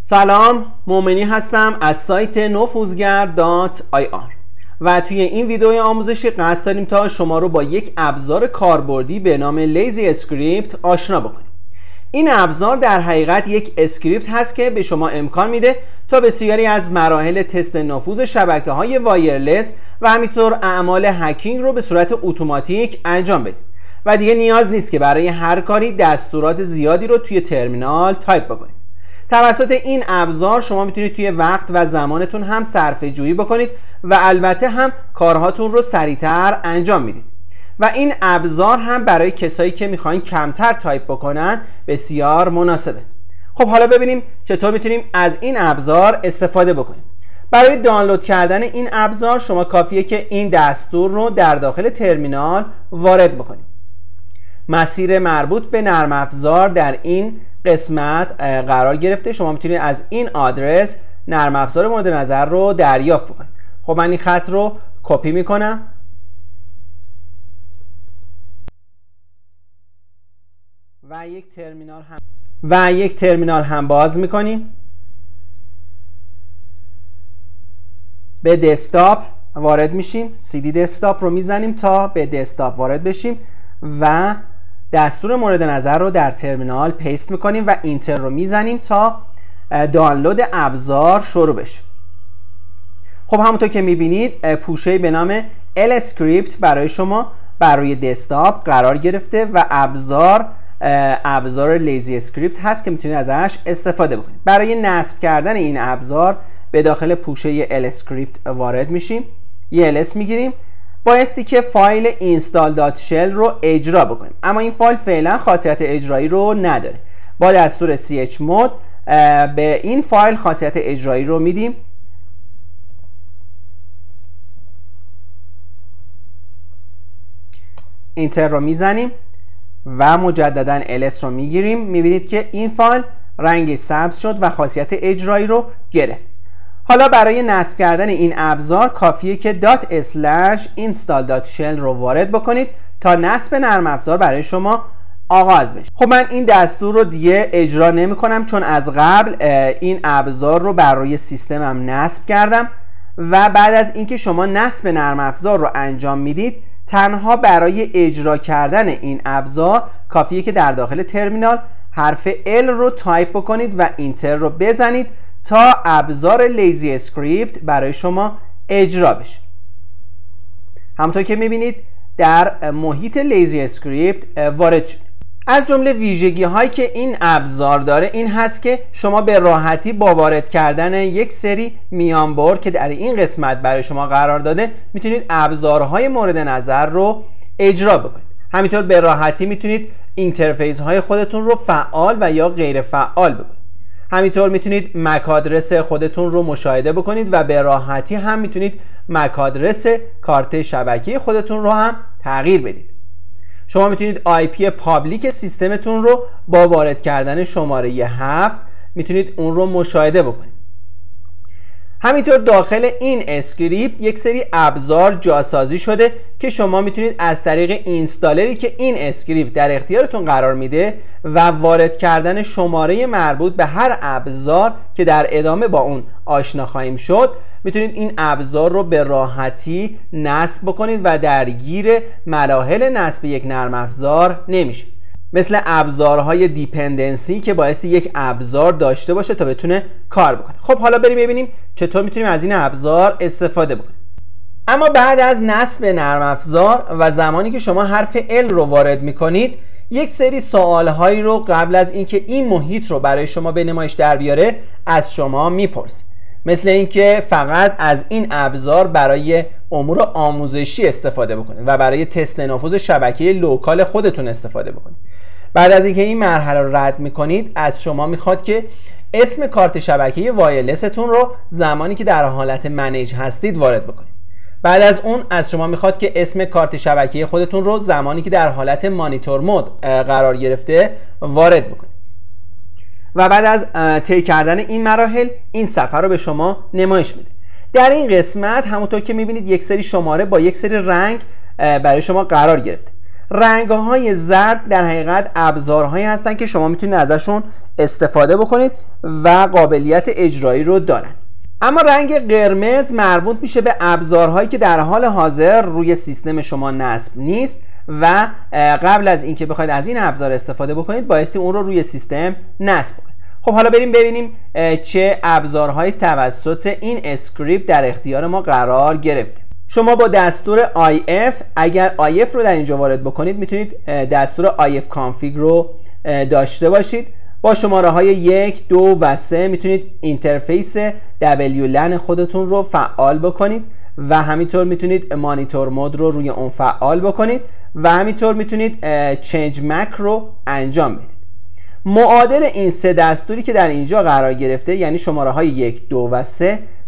سلام، مومنی هستم از سایت nofuzgar.ir و توی این ویدیوی آموزشی قصد داریم تا شما رو با یک ابزار کاربردی به نام لیزی اسکریپت آشنا بکنیم. این ابزار در حقیقت یک اسکریپت هست که به شما امکان میده تا بسیاری از مراحل تست نفوذ شبکه‌های وایرلس و همینطور اعمال هکینگ رو به صورت اتوماتیک انجام بدید و دیگه نیاز نیست که برای هر کاری دستورات زیادی رو توی ترمینال تایپ بکنید. توسط این ابزار شما میتونید توی وقت و زمانتون هم صرفه جویی بکنید و البته هم کارهاتون رو سریعتر انجام میدید و این ابزار هم برای کسایی که میخواین کمتر تایپ بکنن بسیار مناسبه. خب حالا ببینیم چطور میتونیم از این ابزار استفاده بکنیم. برای دانلود کردن این ابزار شما کافیه که این دستور رو در داخل ترمینال وارد بکنید. مسیر مربوط به نرم افزار در این قسمت قرار گرفته. شما میتونید از این آدرس نرم افزار مورد نظر رو دریافت بکنید. خب من این خط رو کپی میکنم و یک ترمینال هم باز میکنیم. به دسکتاپ وارد میشیم، CD دسکتاپ رو میزنیم تا به دسکتاپ وارد بشیم و دستور مورد نظر رو در ترمینال پیست میکنیم و اینتر رو میزنیم تا دانلود ابزار شروع بشه. خب همونطور که میبینید پوشه‌ای به نام L-Script برای شما روی دسکتاپ قرار گرفته و ابزار لیزی اسکریپت هست که میتونید ازش استفاده بکنید. برای نصب کردن این ابزار به داخل پوشه L-Script وارد میشیم، یه ls میگیریم، بایستی که فایل install.shell رو اجرا بکنیم، اما این فایل فعلا خاصیت اجرایی رو نداره. با دستور chmod به این فایل خاصیت اجرایی رو میدیم. اینتر رو میزنیم و مجددا ls رو میگیریم. میبینید که این فایل رنگ سبز شد و خاصیت اجرایی رو گرفت. حالا برای نصب کردن این ابزار کافیه که .install.shell رو وارد بکنید تا نصب نرم افزار برای شما آغاز بشه. خب من این دستور رو دیگه اجرا نمی کنم چون از قبل این ابزار رو بر روی سیستمم نصب کردم و بعد از اینکه شما نصب نرم افزار رو انجام میدید تنها برای اجرا کردن این ابزار کافیه که در داخل ترمینال حرف L رو تایپ بکنید و اینتر رو بزنید تا ابزار لیزی اسکریپت برای شما اجرا بشه. همونطور که میبینید در محیط لیزی اسکریپت وارد شد. از جمله ویژگی هایی که این ابزار داره این هست که شما به راحتی با وارد کردن یک سری میانبر که در این قسمت برای شما قرار داده میتونید ابزارهای مورد نظر رو اجرا بکنید. همینطور به راحتی میتونید اینترفیس های خودتون رو فعال و یا غیر فعال بکنید. همینطور میتونید مک آدرس خودتون رو مشاهده بکنید و به راحتی هم میتونید مک آدرس کارت شبکه خودتون رو هم تغییر بدید. شما میتونید IP پابلیک سیستمتون رو با وارد کردن شماره 7 میتونید اون رو مشاهده بکنید. همینطور داخل این اسکریپت یک سری ابزار جاسازی شده که شما میتونید از طریق اینستالری که این اسکریپت در اختیارتون قرار میده و وارد کردن شماره مربوط به هر ابزار که در ادامه با اون آشنا خواهیم شد میتونید این ابزار رو به راحتی نصب بکنید و درگیر مراحل نصب یک نرم افزار نمیشید. مثل ابزارهای دیپندنسی که بایستی یک ابزار داشته باشه تا بتونه کار بکنه. خب حالا بریم ببینیم چطور میتونیم از این ابزار استفاده بکنیم. اما بعد از نصب نرم افزار و زمانی که شما حرف L رو وارد میکنید یک سری سوالهایی رو قبل از اینکه این محیط رو برای شما به نمایش در بیاره از شما میپرسه. مثل اینکه فقط از این ابزار برای امور آموزشی استفاده بکنید و برای تست نفوذ شبکه لوکال خودتون استفاده بکنید. بعد از اینکه این مرحله رو رد میکنید از شما میخواد که اسم کارت شبکه وایرلستون رو زمانی که در حالت منیج هستید وارد بکنید. بعد از اون از شما میخواد که اسم کارت شبکه خودتون رو زمانی که در حالت مانیتور مود قرار گرفته وارد بکنید. و بعد از طی کردن این مراحل این صفحه رو به شما نمایش میده. در این قسمت همونطور که میبینید یک سری شماره با یک سری رنگ برای شما قرار گرفته. رنگ‌های زرد در حقیقت ابزارهایی هستن که شما میتونید ازشون استفاده بکنید و قابلیت اجرایی رو دارن. اما رنگ قرمز مربوط میشه به ابزارهایی که در حال حاضر روی سیستم شما نصب نیست و قبل از اینکه بخواید از این ابزار استفاده بکنید بایستی اون رو روی سیستم نصب کنید. خب حالا بریم ببینیم چه ابزارهایی توسط این اسکریپت در اختیار ما قرار گرفته. شما با دستور if، اگر if رو در اینجا وارد بکنید میتونید دستور if config رو داشته باشید. با شماره های 1 2 و 3 میتونید اینترفیس WLAN خودتون رو فعال بکنید و همینطور میتونید مانیتور مود رو روی اون فعال بکنید و همینطور میتونید چنج مک رو انجام بدید. معادل این سه دستوری که در اینجا قرار گرفته، یعنی شماره های 1 2 و 3،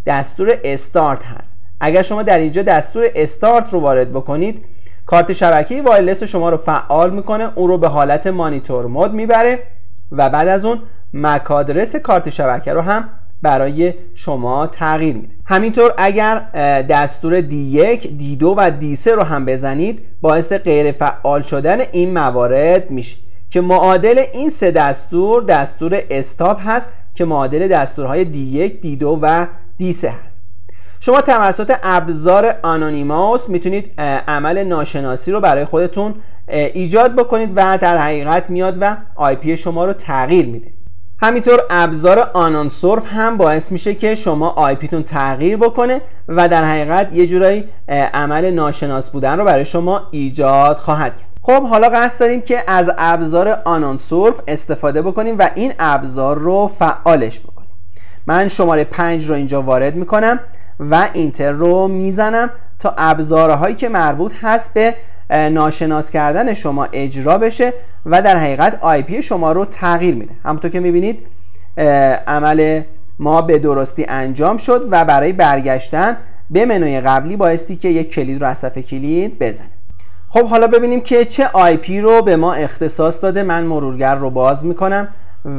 دستور استارت هست. اگر شما در اینجا دستور استارت رو وارد بکنید، کارت شبکه وایرلس شما رو فعال میکنه، اون رو به حالت مانیتور مود میبره و بعد از اون مک آدرس کارت شبکه رو هم برای شما تغییر میده. همینطور اگر دستور D1 D2 و D3 رو هم بزنید باعث غیر فعال شدن این موارد میشه که معادل این سه دستور استاپ هست که معادل دستورهای D1 D2 و D3 هست. شما توسط ابزار آنونیموس میتونید عمل ناشناسی رو برای خودتون ایجاد بکنید و در حقیقت میاد و IP شما رو تغییر میده. همینطور ابزار آنونسورف هم باعث میشه که شما IP تون تغییر بکنه و در حقیقت یه جورایی عمل ناشناس بودن رو برای شما ایجاد خواهد کرد. خب حالا قصد داریم که از ابزار آنونسورف استفاده بکنیم و این ابزار رو فعالش بکنیم. من شماره 5 رو اینجا وارد میکنم و اینتر رو میزنم تا ابزارهایی که مربوط هست به ناشناس کردن شما اجرا بشه و در حقیقت IP شما رو تغییر میده. همونطور که میبینید عمل ما به درستی انجام شد و برای برگشتن به منوی قبلی بایستی که یک کلید رو از صفحه کلید بزنیم. خب حالا ببینیم که چه IP رو به ما اختصاص داده. من مرورگر رو باز میکنم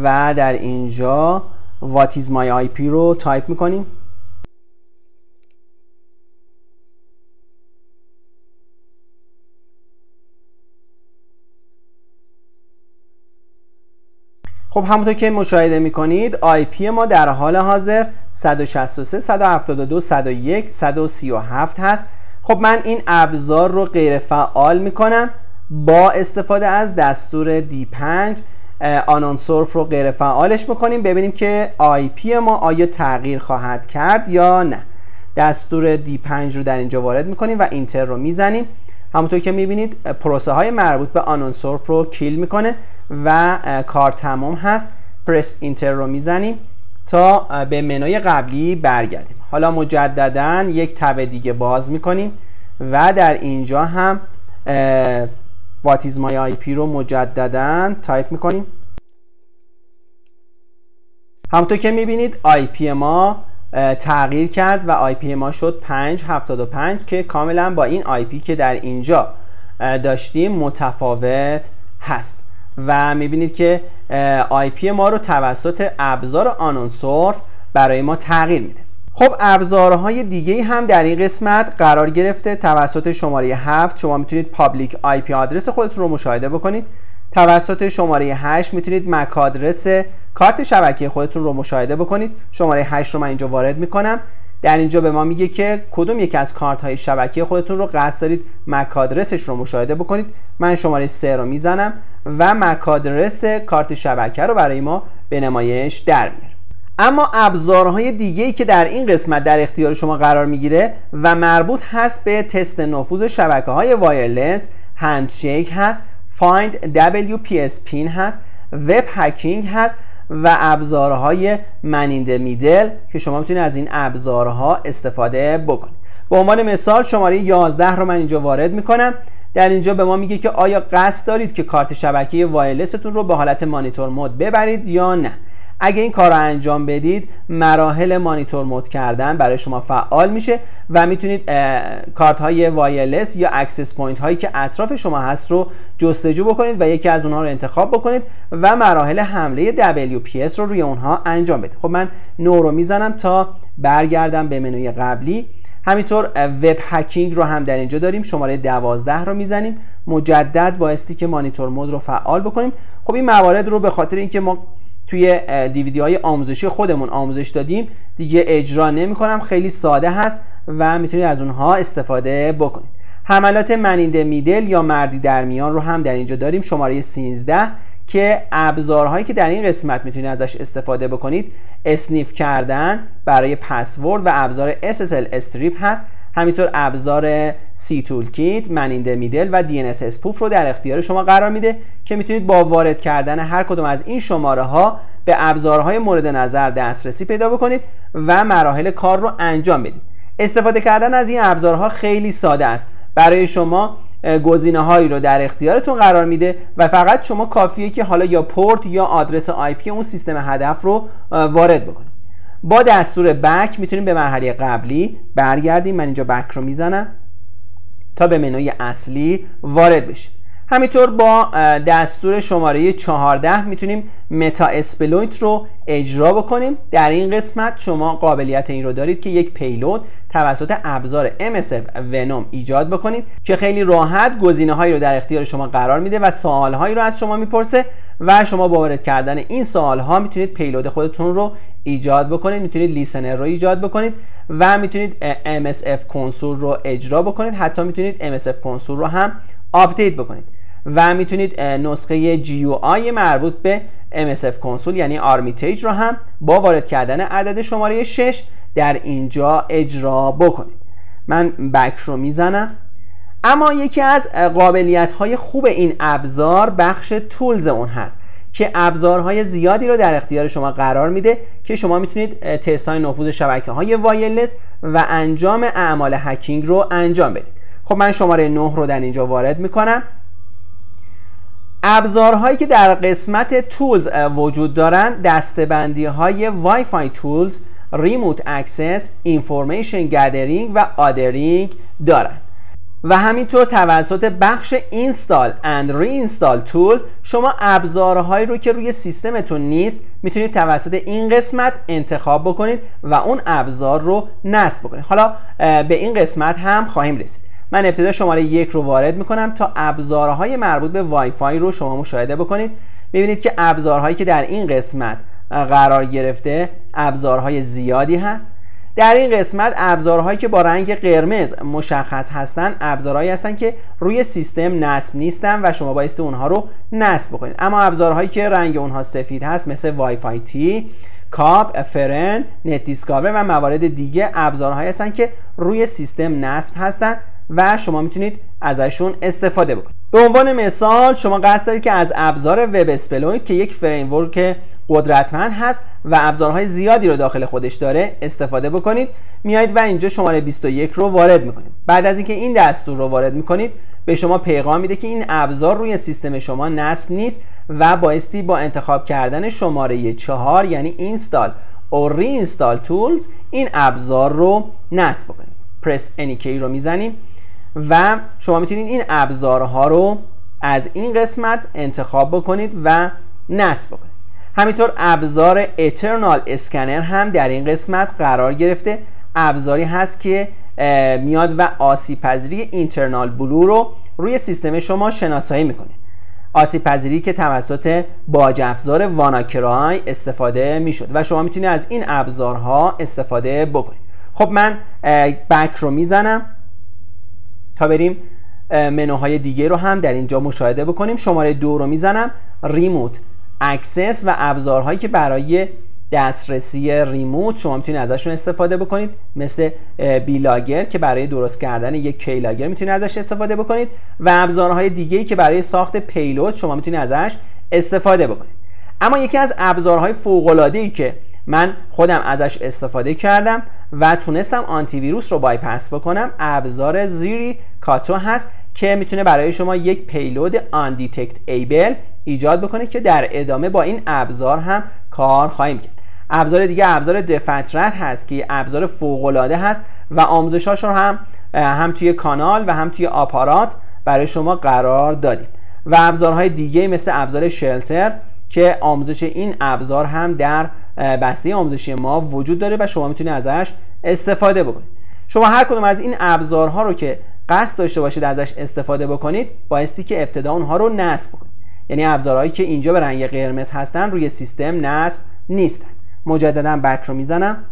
و در اینجا What is my IP رو تایپ میکنیم. خب همونطور که مشاهده میکنید IP ما در حال حاضر 163 172 101 137 هست. خب من این ابزار رو غیر فعال میکنم با استفاده از دستور D5 آنونسورف رو غیر فعالش میکنیم ببینیم که IP ما آیا تغییر خواهد کرد یا نه. دستور D5 رو در اینجا وارد میکنیم و اینتر رو میزنیم. همونطور که میبینید پروسه های مربوط به آنونسورف رو کیل میکنه و کار تمام هست. پرس اینتر رو میزنیم تا به منوی قبلی برگردیم. حالا مجددا یک تب دیگه باز میکنیم و در اینجا هم What is my IP رو مجددا تایپ میکنیم. همونطور که میبینید IP ما تغییر کرد و IP ما شد 575 که کاملا با این IP که در اینجا داشتیم متفاوت هست و میبینید که IP ما رو توسط ابزار آنونسورف برای ما تغییر میده. خب ابزارهای دیگه هم در این قسمت قرار گرفته. توسط شماره 7 شما میتونید پابلیک IP آدرس خودتون رو مشاهده بکنید. توسط شماره 8 میتونید مک آدرس کارت شبکه خودتون رو مشاهده بکنید. شماره 8 رو من اینجا وارد میکنم. در اینجا به ما میگه که کدوم یک از کارت های شبکه خودتون رو قصد دارید مک آدرسش رو مشاهده بکنید. من شماره 3 رو میزنم و مک آدرس کارت شبکه رو برای ما به نمایش در میاره. اما ابزارهای دیگه‌ای که در این قسمت در اختیار شما قرار میگیره و مربوط هست به تست نفوذ شبکه‌های وایرلس، هندشیک هست، فایند WPS پین هست، وب هکینگ هست و ابزارهای من این د میدل که شما میتونید از این ابزارها استفاده بکنید. به عنوان مثال شماره 11 رو من اینجا وارد میکنم. در اینجا به ما میگه که آیا قصد دارید که کارت شبکه وایرلستون رو به حالت مانیتور مود ببرید یا نه. اگه این کار رو انجام بدید مراحل مانیتور مود کردن برای شما فعال میشه و میتونید کارت های وایرلس یا اکسس پوینت هایی که اطراف شما هست رو جستجو بکنید و یکی از اونها رو انتخاب بکنید و مراحل حمله WPS رو روی اونها انجام بدید. خب من نو رو میزنم تا برگردم به منوی قبلی. همینطور وب هکینگ رو هم در اینجا داریم. شماره 12 رو میزنیم مجدد بایستی که مانیتور مود رو فعال بکنیم. خب این موارد رو به خاطر اینکه ما توی دیویدیوهای آموزشی خودمون آموزش دادیم دیگه اجرا نمی‌کنم، خیلی ساده هست و میتونید از اونها استفاده بکنید. حملات من این د میدل یا مردی در میان رو هم در اینجا داریم، شماره 13 که ابزارهایی که در این قسمت میتونید ازش استفاده بکنید اسنیف کردن برای پسورد و ابزار SSL استریپ هست. همینطور ابزار سی تول کیت، من این د میدل و DNS اسپوف رو در اختیار شما قرار میده که میتونید با وارد کردن هر کدوم از این شماره ها به ابزارهای مورد نظر دسترسی پیدا بکنید و مراحل کار رو انجام بدید. استفاده کردن از این ابزارها خیلی ساده است. برای شما گزینه‌هایی رو در اختیارتون قرار میده و فقط شما کافیه که حالا یا پورت یا آدرس IP اون سیستم هدف رو وارد بکنید. با دستور بک میتونیم به مرحله قبلی برگردیم. من اینجا بک رو میزنم تا به منوی اصلی وارد بشیم. همینطور با دستور شماره 14 میتونیم متا اسپلویت رو اجرا بکنیم. در این قسمت شما قابلیت این رو دارید که یک پیلود توسط ابزار MSF ونوم ایجاد بکنید که خیلی راحت گزینه‌هایی رو در اختیار شما قرار میده و سوال‌هایی رو از شما میپرسه و شما با وارد کردن این سوال‌ها میتونید پیلود خودتون رو ایجاد بکنید، میتونید لیسنر رو ایجاد بکنید و میتونید MSF کنسول رو اجرا بکنید. حتی میتونید MSF کنسول رو هم آپدیت بکنید و میتونید نسخه GUI مربوط به MSF کنسول یعنی آرمیتیج رو هم با وارد کردن عدد شماره 6 در اینجا اجرا بکنید. من بک رو میزنم. اما یکی از قابلیت‌های خوب این ابزار بخش تولز اون هست که ابزارهای زیادی رو در اختیار شما قرار میده که شما میتونید تست‌های نفوذ شبکه‌های وایرلس و انجام اعمال هکینگ رو انجام بدید. خب من شماره 9 رو در اینجا وارد میکنم. ابزارهایی که در قسمت تولز وجود دارن دسته‌بندی های وای فای تولز، ریموت اکسس، اینفورمیشن گدرینگ و آدرینگ دارن و همینطور توسط بخش اینستال اند ری اینستال تول شما ابزارهایی رو که روی سیستمتون نیست میتونید توسط این قسمت انتخاب بکنید و اون ابزار رو نصب بکنید. حالا به این قسمت هم خواهیم رسید. من ابتدا شماره 1 رو وارد میکنم تا ابزارهای مربوط به وای فای رو شما مشاهده بکنید. میبینید که ابزارهایی که در این قسمت قرار گرفته ابزارهای زیادی هست. در این قسمت ابزارهایی که با رنگ قرمز مشخص هستن ابزارهایی هستن که روی سیستم نصب نیستن و شما بایستی اونها رو نصب بکنید. اما ابزارهایی که رنگ اونها سفید هست مثل وای فای تی، کاب، فرن، نت دیسکاور و موارد دیگه ابزارهایی هستن که روی سیستم نصب هستن و شما میتونید ازشون استفاده بکنید. به عنوان مثال شما قصد دارید که از ابزار وب اسپلویت که یک فریم ورک قدرتمند هست و ابزارهای زیادی رو داخل خودش داره استفاده بکنید. میایید و اینجا شماره 21 رو وارد میکنید. بعد از اینکه این دستور رو وارد میکنید به شما پیغام میده که این ابزار روی سیستم شما نصب نیست و بایستی با انتخاب کردن شماره 4 یعنی اینستال او ری اینستال تولز این ابزار رو نصب بکنید. پرس any key رو میزنیم و شما میتونید این ابزارها رو از این قسمت انتخاب بکنید و نصب بکنید. همینطور ابزار اترنال اسکنر هم در این قسمت قرار گرفته. ابزاری هست که میاد و آسیب پذیری اینترنال بلو رو روی سیستم شما شناسایی میکنه. آسیب پذیری که توسط باج افزار واناکرای استفاده میشد و شما میتونید از این ابزارها استفاده بکنید. خب من بک رو میزنم تا بریم منوهای دیگه رو هم در اینجا مشاهده بکنیم. شماره 2 رو میزنم، ریموت اکسس و ابزارهایی که برای دسترسی ریموت شما میتونید ازشون استفاده بکنید مثل بیلاگر که برای درست کردن یک کیلاگر میتونید ازش استفاده بکنید و ابزارهای دیگه‌ای که برای ساخت پیلود شما میتونید ازش استفاده بکنید. اما یکی از ابزارهای فوق‌العاده‌ای که من خودم ازش استفاده کردم و تونستم آنتی ویروس رو بایپاس بکنم ابزار زیری کاتو هست که میتونه برای شما یک پیلود undetectable ایجاد بکنه که در ادامه با این ابزار هم کار خواهیم کرد. ابزار دیگه ابزار دفترت هست که ابزار فوق‌العاده هست و آموزشاش رو هم توی کانال و هم توی آپارات برای شما قرار دادیم و ابزارهای دیگه مثل ابزار شلتر که آموزش این ابزار هم در بسته آموزشی ما وجود داره و شما میتونید ازش استفاده بکنید. شما هر کدوم از این ابزارها رو که قصد داشته باشید ازش استفاده بکنید بایستی که ابتدا اونها رو نصب کنید. یعنی ابزارهایی که اینجا به رنگ قرمز هستن روی سیستم نصب نیستن. مجددا بک رو میزنم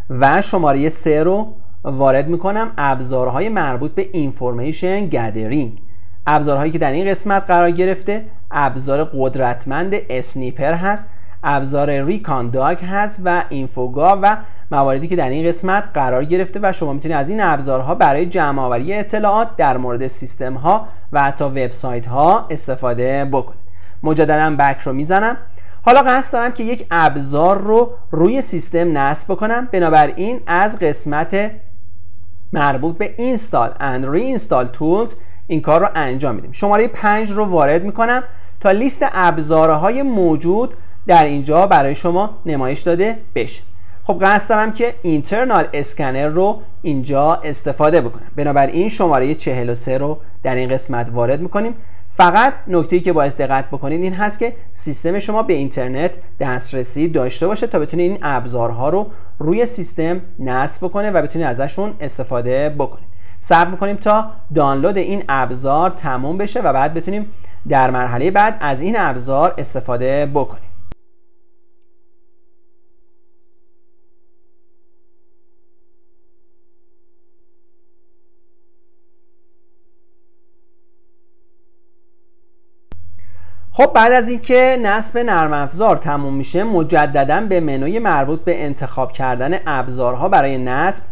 و شماره 3 رو وارد میکنم. ابزارهای مربوط به اینفورمیشن گدرینگ، ابزارهایی که در این قسمت قرار گرفته ابزار قدرتمند اسنیپر هست، ابزار ریکانداک هست و اینفوگا و مواردی که در این قسمت قرار گرفته و شما میتونید از این ابزارها برای جمع آوری اطلاعات در مورد سیستم ها و حتی وبسایت ها استفاده بکنید. مجددا بک رو میزنم. حالا قصد دارم که یک ابزار رو روی سیستم نصب بکنم، بنابراین از قسمت مربوط به اینستال اند ری اینستال تولز این کار رو انجام میدیم. شماره 5 رو وارد میکنم تا لیست ابزارهای موجود در اینجا برای شما نمایش داده بشه. خب قصد دارم که اینترنال اسکنر رو اینجا استفاده بکنم، بنابراین شماره 43 رو در این قسمت وارد میکنیم. فقط نکته‌ای که باید دقت بکنید این هست که سیستم شما به اینترنت دسترسی داشته باشه تا بتونید این ابزارها رو روی سیستم نصب بکنه و بتونید ازشون استفاده بکنید. صبر میکنیم تا دانلود این ابزار تموم بشه و بعد بتونیم در مرحله بعد از این ابزار استفاده بکنیم. خب بعد از اینکه نصب نرم افزار تموم میشه مجددا به منوی مربوط به انتخاب کردن ابزارها برای نصب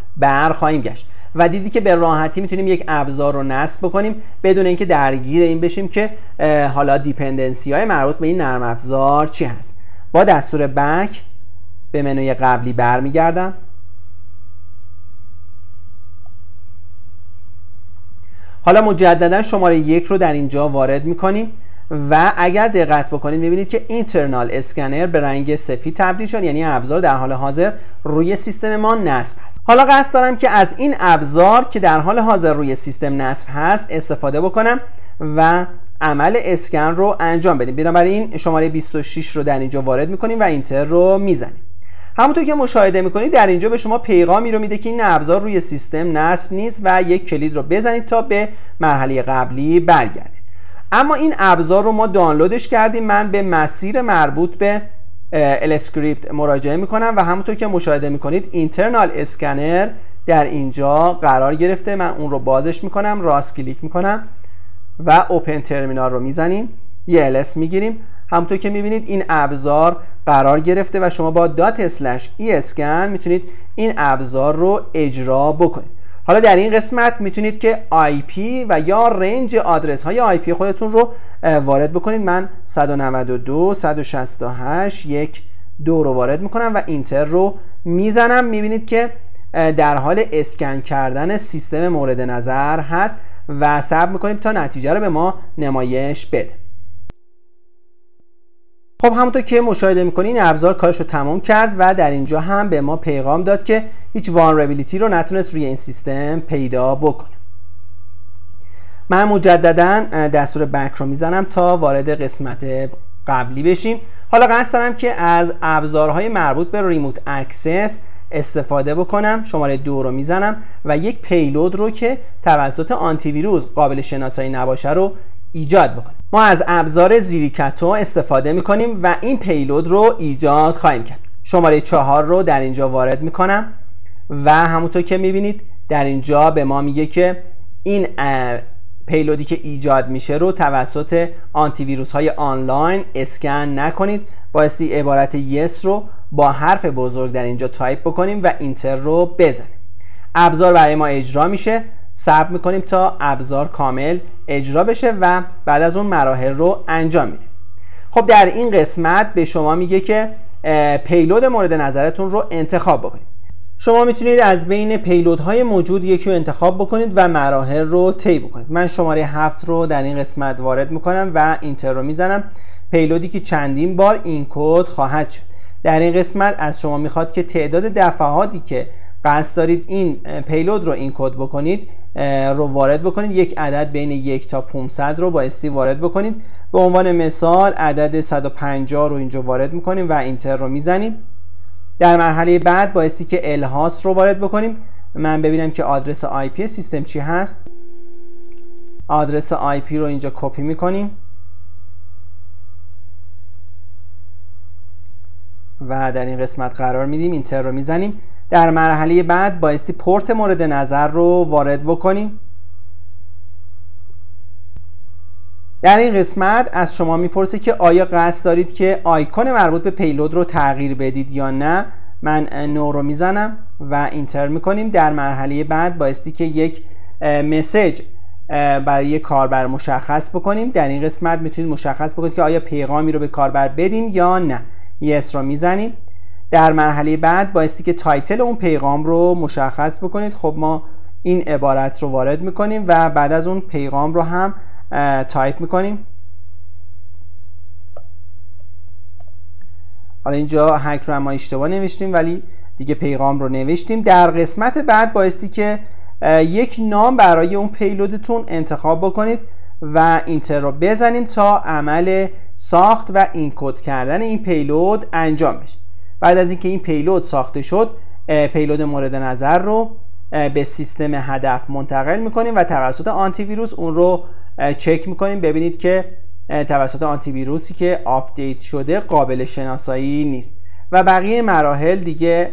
خواهیم گشت و دیدی که به راحتی میتونیم یک ابزار رو نصب بکنیم بدون اینکه درگیر این بشیم که حالا دیپندنسی های مربوط به این نرم افزار چی هست. با دستور بک به منوی قبلی برمیگردم. حالا مجددا شماره 1 رو در اینجا وارد میکنیم و اگر دقت بکنید میبینید که اینترنال اسکنر به رنگ سفید تبدیل شد، یعنی ابزار در حال حاضر روی سیستم ما نصب هست. حالا قصد دارم که از این ابزار که در حال حاضر روی سیستم نصب هست استفاده بکنم و عمل اسکن رو انجام بدیم. بنابراین شماره 26 رو در اینجا وارد میکنیم و اینتر رو میزنیم. همونطور که مشاهده میکنید در اینجا به شما پیغامی رو میده که این ابزار روی سیستم نصب نیست و یک کلید رو بزنید تا به مرحله قبلی برگردید. اما این ابزار رو ما دانلودش کردیم. من به مسیر مربوط به الاسکریپت مراجعه میکنم و همونطور که مشاهده میکنید اینترنال اسکنر در اینجا قرار گرفته. من اون رو بازش میکنم، راست کلیک میکنم و اوپن ترمینال رو میزنیم، یه ls میگیریم. همونطور که میبینید این ابزار قرار گرفته و شما با .escan میتونید این ابزار رو اجرا بکنید. حالا در این قسمت میتونید که IP و یا رنج آدرس های IP خودتون رو وارد بکنید. من 192.168.1.2 رو وارد میکنم و اینتر رو میزنم. میبینید که در حال اسکن کردن سیستم مورد نظر هست و صبر میکنیم تا نتیجه رو به ما نمایش بده. خب همونطور که مشاهده میکنین ابزار کارش رو تمام کرد و در اینجا هم به ما پیغام داد که هیچ vulnerability رو نتونست روی این سیستم پیدا بکنه. من مجددا دستور بک رو میزنم تا وارد قسمت قبلی بشیم. حالا قصد دارم که از ابزارهای مربوط به ریموت اکسس استفاده بکنم. شماره 2 رو میزنم و یک پیلود رو که توسط آنتی ویروس قابل شناسایی نباشه رو ایجاد بکنیم. ما از ابزار زیریکتو استفاده میکنیم و این پیلود رو ایجاد خواهیم کرد. شماره 4 رو در اینجا وارد میکنم و همونطور که میبینید در اینجا به ما میگه که این پیلودی که ایجاد میشه رو توسط آنتی ویروس های آنلاین اسکن نکنید. بایستی عبارت yes رو با حرف بزرگ در اینجا تایپ بکنیم و اینتر رو بزنیم. ابزار برای ما اجرا میشه. صبر میکنیم تا ابزار کامل اجرا بشه و بعد از اون مراحل رو انجام میدیم. خب در این قسمت به شما میگه که پیلود مورد نظرتون رو انتخاب بکنید. شما میتونید از بین پیلودهای موجود یکی رو انتخاب بکنید و مراحل رو طی بکنید. من شماره 7 رو در این قسمت وارد میکنم و اینتر رو میزنم. پیلودی که چندین بار این کد خواهد شد. در این قسمت از شما میخواد که تعداد دفعاتی که قصد دارید این پیلود رو این کد بکنید رو وارد بکنید. یک عدد بین 1 تا 500 رو بایستی وارد بکنید. به عنوان مثال عدد 150 رو اینجا وارد میکنیم و اینتر رو میزنیم. در مرحله بعد بایستی که الهاس رو وارد بکنیم من ببینم که آدرس IP سیستم چی هست. آدرس IP رو اینجا کپی میکنیم و در این قسمت قرار میدیم، اینتر رو میزنیم. در مرحله بعد بایستی پورت مورد نظر رو وارد بکنیم. در این قسمت از شما میپرسه که آیا قصد دارید که آیکون مربوط به پیلود رو تغییر بدید یا نه. من نو رو میزنم و اینتر میکنیم. در مرحله بعد بایستی که یک مسیج برای کاربر مشخص بکنیم. در این قسمت میتونید مشخص بکنید که آیا پیغامی رو به کاربر بدیم یا نه. یس رو میزنیم. در مرحله بعد بایستی که تایتل اون پیغام رو مشخص بکنید. خب ما این عبارت رو وارد میکنیم و بعد از اون پیغام رو هم تایپ میکنیم. حالا اینجا هک رو ما اشتباه نوشتیم ولی دیگه پیغام رو نوشتیم. در قسمت بعد بایستی که یک نام برای اون پیلودتون انتخاب بکنید و اینتر رو بزنیم تا عمل ساخت و اینکد کردن این پیلود انجام بشه. بعد از اینکه این پیلود ساخته شد، پیلود مورد نظر رو به سیستم هدف منتقل میکنیم و توسط آنتی ویروس اون رو چک میکنیم. ببینید که توسط آنتی ویروسی که آپدیت شده قابل شناسایی نیست و بقیه مراحل دیگه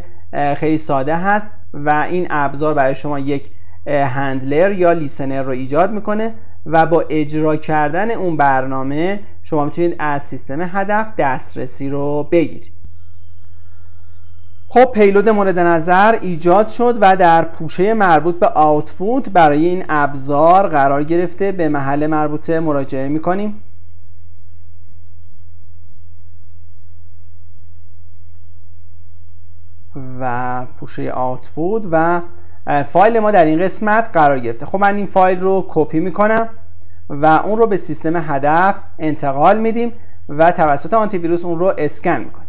خیلی ساده هست و این ابزار برای شما یک هندلر یا لیسنر رو ایجاد میکنه و با اجرا کردن اون برنامه شما میتونید از سیستم هدف دسترسی رو بگیرید. خب پیلود مورد نظر ایجاد شد و در پوشه مربوط به آوتپوت برای این ابزار قرار گرفته. به محل مربوطه مراجعه میکنیم. و پوشه آوتپوت و فایل ما در این قسمت قرار گرفته. خب من این فایل رو کپی میکنم و اون رو به سیستم هدف انتقال میدیم و توسط آنتی ویروس اون رو اسکن میکنیم.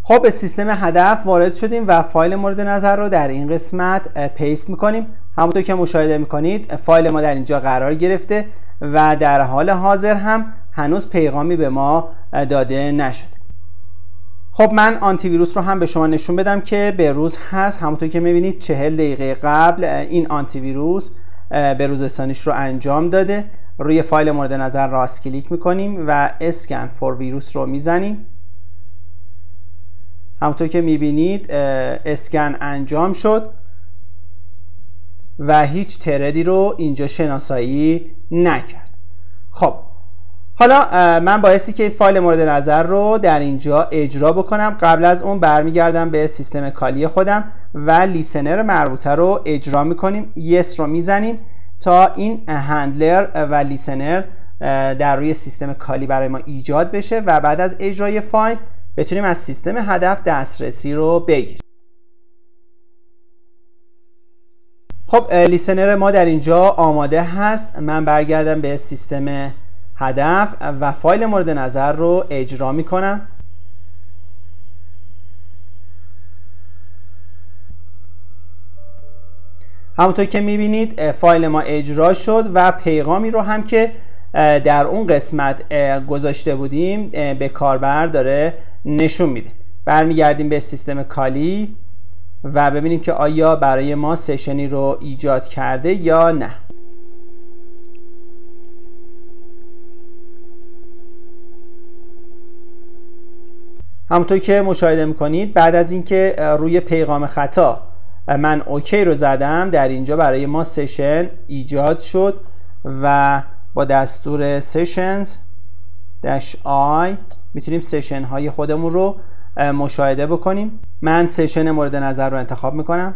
خب به سیستم هدف وارد شدیم و فایل مورد نظر رو در این قسمت پیست میکنیم. همونطور که مشاهده میکنید فایل ما در اینجا قرار گرفته و در حال حاضر هم هنوز پیغامی به ما داده نشده. خب من آنتی ویروس رو هم به شما نشون بدم که به روز هست. همونطور که میبینید 40 دقیقه قبل این آنتی ویروس به روز رسانیش رو انجام داده. روی فایل مورد نظر راست کلیک میکنیم و اسکن فور ویروس رو میزنیم. همونطور که میبینید اسکن انجام شد و هیچ تردی رو اینجا شناسایی نکرد. خب حالا من بایستی که فایل مورد نظر رو در اینجا اجرا بکنم. قبل از اون برمیگردم به سیستم کالی خودم و لیسنر مربوطه رو اجرا میکنیم. یس رو میزنیم تا این هندلر و لیسنر در روی سیستم کالی برای ما ایجاد بشه و بعد از اجرای فایل بتونیم از سیستم هدف دسترسی رو بگیریم. خب لیسنر ما در اینجا آماده هست. من برگردم به سیستم هدف و فایل مورد نظر رو اجرا می کنم. همونطور که می بینید فایل ما اجرا شد و پیغامی رو هم که در اون قسمت گذاشته بودیم به کاربر داره نشون میده. برمیگردیم به سیستم کالی و ببینیم که آیا برای ما سشنی رو ایجاد کرده یا نه. همونطور که مشاهده میکنید بعد از اینکه روی پیغام خطا من اوکی رو زدم در اینجا برای ما سشن ایجاد شد و با دستور sessions-i میتونیم سشن های خودمون رو مشاهده بکنیم. من سشن مورد نظر رو انتخاب میکنم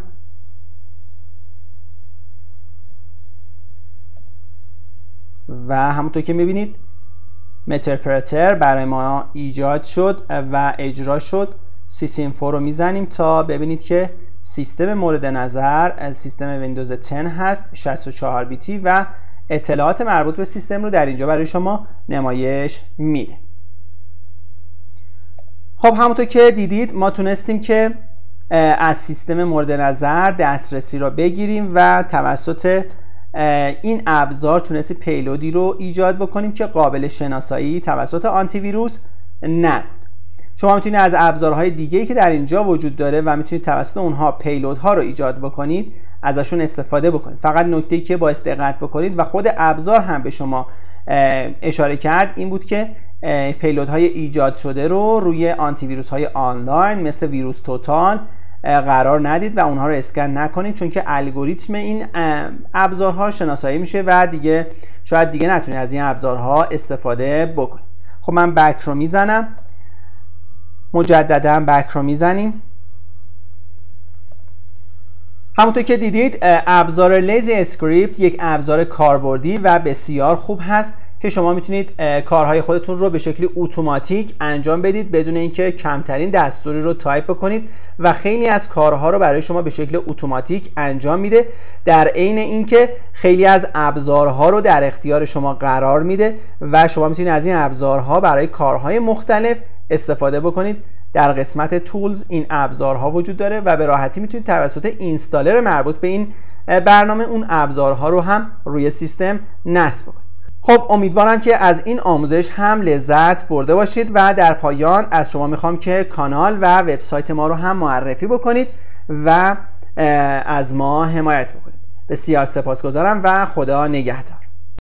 و همونطور که میبینید مترپرتر برای ما ایجاد شد و اجرا شد. سیسینفو رو میزنیم تا ببینید که سیستم مورد نظر از سیستم ویندوز 10 هست 64 بیتی و اطلاعات مربوط به سیستم رو در اینجا برای شما نمایش میده. خب همونطور که دیدید ما تونستیم که از سیستم مورد نظر دسترسی رو بگیریم و توسط این ابزار تونستیم پیلودی رو ایجاد بکنیم که قابل شناسایی توسط آنتی ویروس نبود. شما میتونید از ابزارهای دیگه‌ای که در اینجا وجود داره و میتونید توسط اونها پیلودها رو ایجاد بکنید ازشون استفاده بکنید. فقط نکته‌ای که باید دقت بکنید و خود ابزار هم به شما اشاره کرد این بود که پیلودهای ایجاد شده رو روی آنتی ویروس های آنلاین مثل ویروس توتال قرار ندید و اونها رو اسکن نکنید، چون که الگوریتم این ابزارها شناسایی میشه و شاید دیگه نتونید از این ابزارها استفاده بکنید. خب من بک رو میزنم، مجددا بک رو میزنیم. همونطور که دیدید ابزار لیزی اسکریپت یک ابزار کاربردی و بسیار خوب هست که شما میتونید کارهای خودتون رو به شکل اتوماتیک انجام بدید بدون اینکه کمترین دستوری رو تایپ بکنید و خیلی از کارها رو برای شما به شکل اتوماتیک انجام میده، در عین اینکه خیلی از ابزارها رو در اختیار شما قرار میده و شما میتونید از این ابزارها برای کارهای مختلف استفاده بکنید. در قسمت تولز این ابزارها وجود داره و به راحتی میتونید توسط اینستالر مربوط به این برنامه اون ابزارها رو هم روی سیستم نصب بکنید. خب امیدوارم که از این آموزش هم لذت برده باشید و در پایان از شما میخوام که کانال و وبسایت ما رو هم معرفی بکنید و از ما حمایت بکنید. بسیار سپاسگزارم و خدا نگهدار.